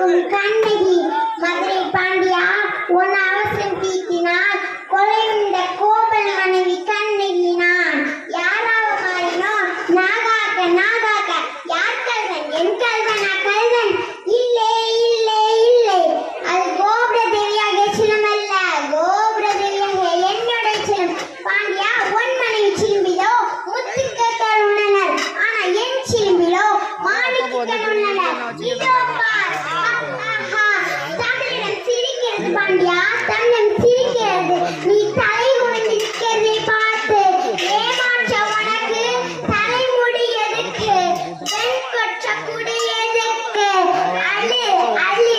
மணக்கும் கண்ணகி மதுரை பாண்டியா உன் அவசரம் தீட்டினார் கொலையுண்ட கோபல் மனைவி கண்ணகி நான் யாராக மாறினோ நாகாக்க நாகாக்க யார் கல்வன் என் கல்வனா கல்வன் இல்லை இல்லை இல்லை அது கோபுர தேவியாக சிலமல்ல கோபுர தேவியாக என்னுடைய சிலம் பாண்டியா உன் மனைவி சிலும்பிலோ முத்துக்கள் உணனர் ஆனா என் சிலும்பிலோ மாணிக்கங்கள் உணனர் இதோ பார் தமிழன் சிரிக்கிறது பாண்டியா தமிழன் சிரிக்கிறது நீ தலை குனிந்து நிற்கிறதை பார்த்து ஏமாற்ற உனக்கு தலைமுடி எதுக்கு வெண்கொற்ற குடி எதுக்கு அழு அழு